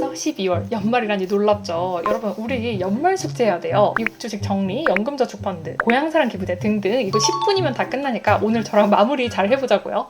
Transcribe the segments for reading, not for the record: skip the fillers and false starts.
벌써 12월, 연말이라니 놀랍죠. 여러분, 우리 연말 숙제해야 돼요. 미국 주식 정리, 연금저축 펀드, 고향사랑 기부제 등등. 이거 10분이면 다 끝나니까 오늘 저랑 마무리 잘 해보자고요.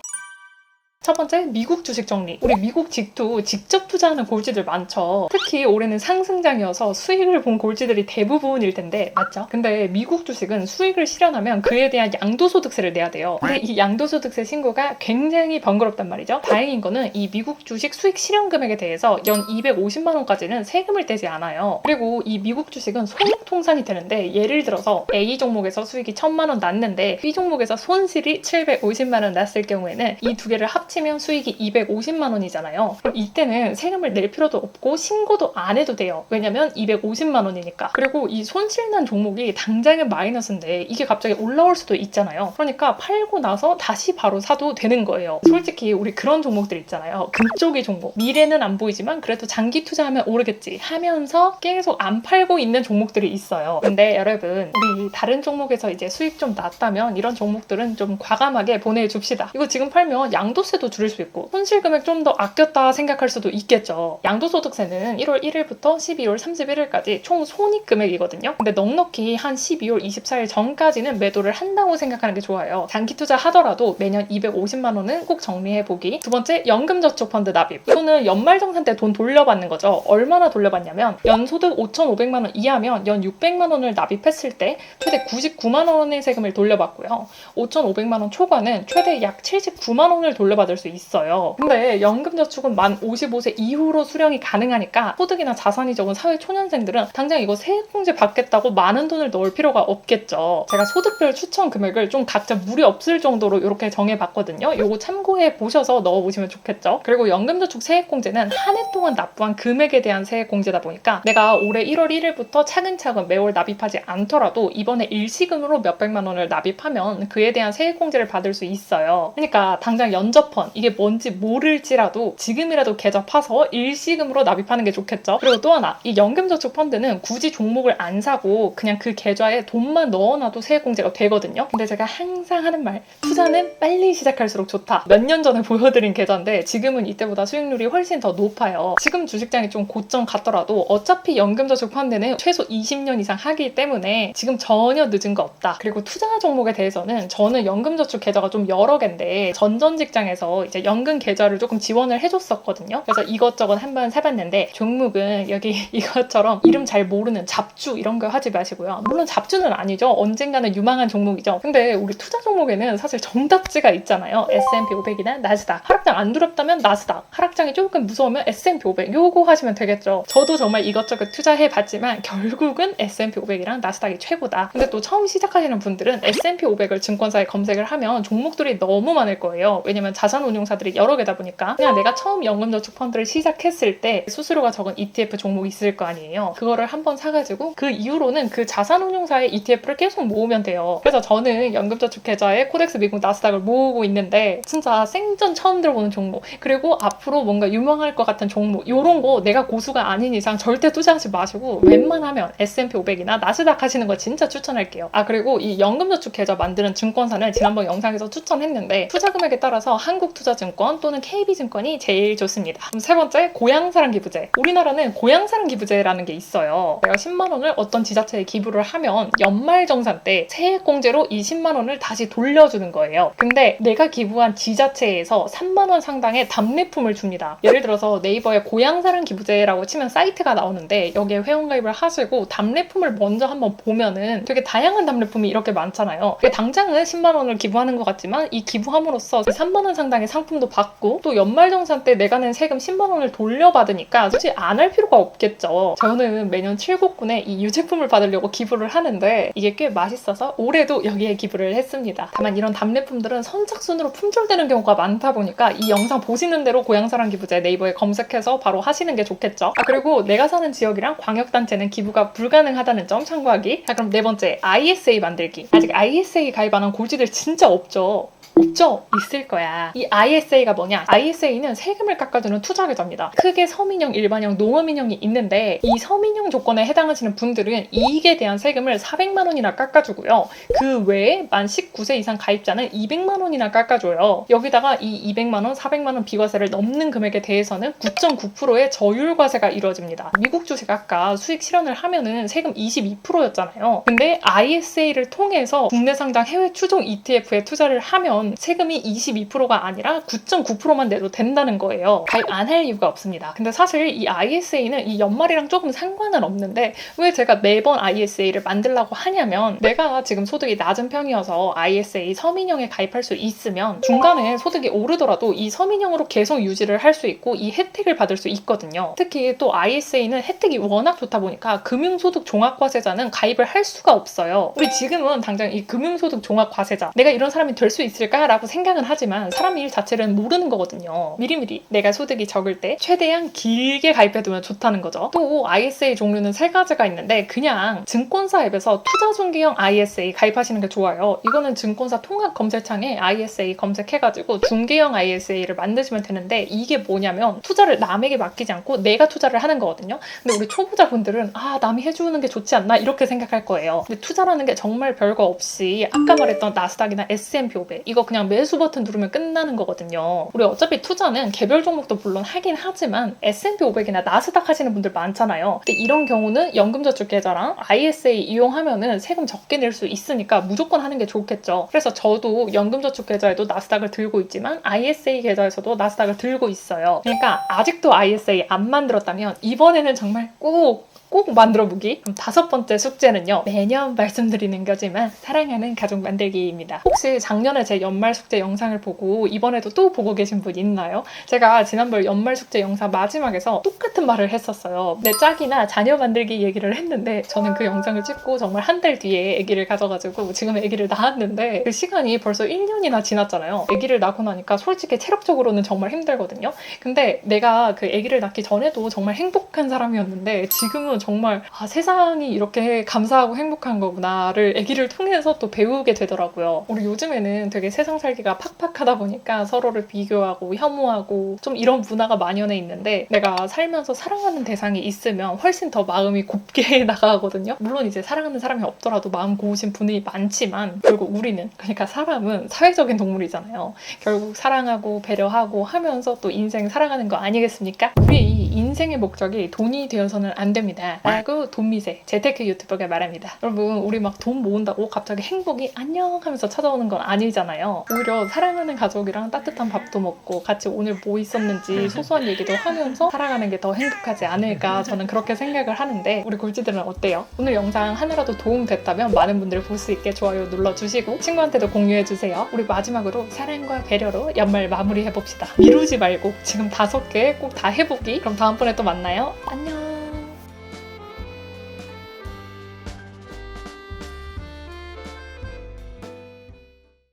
첫 번째, 미국 주식 정리. 우리 미국 직투 직접 투자하는 골지들 많죠. 특히 올해는 상승장이어서 수익을 본 골지들이 대부분일 텐데, 맞죠? 근데 미국 주식은 수익을 실현하면 그에 대한 양도소득세를 내야 돼요. 근데 이 양도소득세 신고가 굉장히 번거롭단 말이죠. 다행인 거는 이 미국 주식 수익 실현 금액에 대해서 연 250만 원까지는 세금을 떼지 않아요. 그리고 이 미국 주식은 손익통산이 되는데, 예를 들어서 A 종목에서 수익이 1000만 원 났는데 B 종목에서 손실이 750만 원 났을 경우에는 이 두 개를 합치면 수익이 250만 원이잖아요. 그럼 이때는 세금을 낼 필요도 없고 신고도 안 해도 돼요. 왜냐면 250만 원이니까. 그리고 이 손실난 종목이 당장은 마이너스인데 이게 갑자기 올라올 수도 있잖아요. 그러니까 팔고 나서 다시 바로 사도 되는 거예요. 솔직히 우리 그런 종목들 있잖아요. 금쪽이 종목. 미래는 안 보이지만 그래도 장기 투자하면 오르겠지 하면서 계속 안 팔고 있는 종목들이 있어요. 근데 여러분, 우리 다른 종목에서 이제 수익 좀 났다면 이런 종목들은 좀 과감하게 보내줍시다. 이거 지금 팔면 양도세도 줄일 수 있고 손실 금액 좀 더 아꼈다 생각할 수도 있겠죠. 양도소득세는 1월 1일부터 12월 31일까지 총 손익 금액이거든요. 근데 넉넉히 한 12월 24일 전까지는 매도를 한다고 생각하는 게 좋아요. 장기 투자 하더라도 매년 250만 원은 꼭 정리해보기. 두 번째, 연금저축펀드 납입. 이거는 연말정산 때 돈 돌려받는 거죠. 얼마나 돌려받냐면 연소득 5,500만 원 이하면 연 600만 원을 납입했을 때 최대 99만 원의 세금을 돌려받고요. 5,500만 원 초과는 최대 약 79만 원을 돌려받을 수 있어요. 근데 연금저축은 만 55세 이후로 수령이 가능하니까 소득이나 자산이 적은 사회초년생들은 당장 이거 세액공제 받겠다고 많은 돈을 넣을 필요가 없겠죠. 제가 소득별 추천 금액을 좀 각자 무리 없을 정도로 이렇게 정해봤거든요. 요거 참고해 보셔서 넣어보시면 좋겠죠. 그리고 연금저축 세액공제는 한 해 동안 납부한 금액에 대한 세액공제다 보니까 내가 올해 1월 1일부터 차근차근 매월 납입하지 않더라도 이번에 일시금으로 몇백만 원을 납입하면 그에 대한 세액공제를 받을 수 있어요. 그러니까 당장 연저펀 이게 뭔지 모를지라도 지금이라도 계좌 파서 일시금으로 납입하는 게 좋겠죠. 그리고 또 하나, 이 연금저축 펀드는 굳이 종목을 안 사고 그냥 그 계좌에 돈만 넣어놔도 세액공제가 되거든요. 근데 제가 항상 하는 말, 투자는 빨리 시작할수록 좋다. 몇 년 전에 보여드린 계좌인데 지금은 이때보다 수익률이 훨씬 더 높아요. 지금 주식장이 좀 고점 같더라도 어차피 연금저축 펀드는 최소 20년 이상 하기 때문에 지금 전혀 늦은 거 없다. 그리고 투자 종목에 대해서는 저는 연금저축 계좌가 좀 여러 개인데 전전 직장에서 이제 연금 계좌를 조금 지원을 해줬었거든요. 그래서 이것저것 한번 사봤는데 종목은 여기 이것처럼 이름 잘 모르는 잡주 이런 거 하지 마시고요. 물론 잡주는 아니죠. 언젠가는 유망한 종목이죠. 근데 우리 투자 종목에는 사실 정답지가 있잖아요. S&P 500이나 나스닥. 하락장 안 두렵다면 나스닥. 하락장이 조금 무서우면 S&P 500. 요거 하시면 되겠죠. 저도 정말 이것저것 투자해봤지만 결국은 S&P 500이랑 나스닥이 최고다. 근데 또 처음 시작하시는 분들은 S&P 500을 증권사에 검색을 하면 종목들이 너무 많을 거예요. 왜냐면 자산운용사들이 여러 개다 보니까 그냥 내가 처음 연금저축 펀드를 시작했을 때 수수료가 적은 ETF 종목이 있을 거 아니에요. 그거를 한번 사가지고 그 이후로는 그 자산운용사의 ETF를 계속 모으면 돼요. 그래서 저는 연금저축 계좌에 코덱스 미국 나스닥을 모으고 있는데 진짜 생전 처음 들어보는 종목, 그리고 앞으로 뭔가 유명할 것 같은 종목, 요런 거 내가 고수가 아닌 이상 절대 투자하지 마시고 웬만하면 S&P 500이나 나스닥 하시는 거 진짜 추천할게요. 아, 그리고 이 연금저축 계좌 만드는 증권사는 지난번 영상에서 추천했는데 투자 금액에 따라서 한국투자증권 또는 KB증권이 제일 좋습니다. 그럼 세 번째, 고향사랑 기부제. 우리나라는 고향사랑 기부제라는 게 있어요. 내가 10만 원을 어떤 지자체에 기부를 하면 연말정산 때 세액공제로 이 10만 원을 다시 돌려주는 거예요. 근데 내가 기부한 지자체에서 3만 원 상당의 답례품을 줍니다. 예를 들어서 네이버에 고향사랑 기부제라고 치면 사이트가 나오는데 여기에 회원가입을 하시고 답례품을 먼저 한번 보면은 되게 다양한 답례품이 이렇게 많잖아요. 당장은 10만 원을 기부하는 것 같지만 이 기부함으로써 3만 원 상당의 상품도 받고 또 연말정산 때 내가 낸 세금 10만 원을 돌려받으니까 굳이 안 할 필요가 없겠죠. 저는 매년 칠곡군에 이 유제품을 받으려고 기부를 하는데 이게 꽤 맛있어서 올해도 여기에 기부를 했습니다. 다만 이런 답례품들은 선착순으로 품절되는 경우가 많다 보니까 이 영상 보시는 대로 고향사랑 기부제 네이버에 검색해서 바로 하시는 게 좋겠죠. 아, 그리고 내가 사는 지역이랑 광역단체는 기부가 불가능하다는 점 참고하기. 자, 그럼 네 번째, ISA 만들기. 아직 ISA 가입 안 한 골지들 진짜 없죠. 없죠? 있을 거야. 이 ISA가 뭐냐? ISA는 세금을 깎아주는 투자계좌입니다. 크게 서민형, 일반형, 농업인형이 있는데 이 서민형 조건에 해당하시는 분들은 이익에 대한 세금을 400만 원이나 깎아주고요. 그 외에 만 19세 이상 가입자는 200만 원이나 깎아줘요. 여기다가 이 200만 원, 400만 원 비과세를 넘는 금액에 대해서는 9.9%의 저율과세가 이루어집니다. 미국 주식 아까 수익 실현을 하면은 세금 22%였잖아요. 근데 ISA를 통해서 국내 상장 해외 추종 ETF에 투자를 하면 세금이 22%가 아니라 9.9%만 내도 된다는 거예요. 가입 안 할 이유가 없습니다. 근데 사실 이 ISA는 이 연말이랑 조금 상관은 없는데 왜 제가 매번 ISA를 만들려고 하냐면 내가 지금 소득이 낮은 편이어서 ISA 서민형에 가입할 수 있으면 중간에 소득이 오르더라도 이 서민형으로 계속 유지를 할 수 있고 이 혜택을 받을 수 있거든요. 특히 또 ISA는 혜택이 워낙 좋다 보니까 금융소득 종합과세자는 가입을 할 수가 없어요. 우리 지금은 당장 이 금융소득 종합과세자 내가 이런 사람이 될 수 있을까라고 생각은 하지만 사람 일 자체는 모르는 거거든요. 미리미리 내가 소득이 적을 때 최대한 길게 가입해두면 좋다는 거죠. 또 ISA 종류는 3가지가 있는데 그냥 증권사 앱에서 투자중개형 ISA 가입하시는 게 좋아요. 이거는 증권사 통합 검색창에 ISA 검색해가지고 중개형 ISA를 만드시면 되는데 이게 뭐냐면 투자를 남에게 맡기지 않고 내가 투자를 하는 거거든요. 근데 우리 초보자분들은 남이 해주는 게 좋지 않나 이렇게 생각할 거예요. 근데 투자라는 게 정말 별거 없이 아까 말했던 나스닥이나 S&P 500 이거 그냥 매수 버튼 누르면 끝나는 거거든요. 우리 어차피 투자는 개별 종목도 물론 하긴 하지만 S&P 500이나 나스닥 하시는 분들 많잖아요. 근데 이런 경우는 연금저축계좌랑 ISA 이용하면은 세금 적게 낼 수 있으니까 무조건 하는 게 좋겠죠. 그래서 저도 연금저축계좌에도 나스닥을 들고 있지만 ISA 계좌에서도 나스닥을 들고 있어요. 그러니까 아직도 ISA 안 만들었다면 이번에는 정말 꼭 만들어보기. 그럼 5번째 숙제는요. 매년 말씀드리는 거지만 사랑하는 가족 만들기입니다. 혹시 작년에 제 연말 숙제 영상을 보고 이번에도 또 보고 계신 분 있나요? 제가 지난번 연말 숙제 영상 마지막에서 똑같은 말을 했었어요. 내 짝이나 자녀 만들기 얘기를 했는데 저는 그 영상을 찍고 정말 한 달 뒤에 아기를 가져가지고 지금 아기를 낳았는데 그 시간이 벌써 1년이나 지났잖아요. 아기를 낳고 나니까 솔직히 체력적으로는 정말 힘들거든요. 근데 내가 그 아기를 낳기 전에도 정말 행복한 사람이었는데 지금은 정말 세상이 이렇게 감사하고 행복한 거구나를 아기를 통해서 또 배우게 되더라고요. 우리 요즘에는 되게 세상 살기가 팍팍하다 보니까 서로를 비교하고 혐오하고 좀 이런 문화가 만연해 있는데 내가 살면서 사랑하는 대상이 있으면 훨씬 더 마음이 곱게 나가거든요. 물론 이제 사랑하는 사람이 없더라도 마음 고우신 분이 많지만 결국 우리는 그러니까 사람은 사회적인 동물이잖아요. 결국 사랑하고 배려하고 하면서 또 인생 살아가는 거 아니겠습니까? 우리 인생의 목적이 돈이 되어서는 안 됩니다. 라고 돈미세 재테크 유튜버가 말합니다. 여러분 우리 막 돈 모은다고 갑자기 행복이 안녕 하면서 찾아오는 건 아니잖아요. 오히려 사랑하는 가족이랑 따뜻한 밥도 먹고 같이 오늘 뭐 있었는지 소소한 얘기도 하면서 살아가는 게 더 행복하지 않을까 저는 그렇게 생각을 하는데 우리 골지들은 어때요? 오늘 영상 하나라도 도움 됐다면 많은 분들 볼 수 있게 좋아요 눌러주시고 친구한테도 공유해주세요. 우리 마지막으로 사랑과 배려로 연말 마무리해봅시다. 미루지 말고 지금 5개 꼭 다 해보기. 그럼 다음번에 또 만나요. 안녕.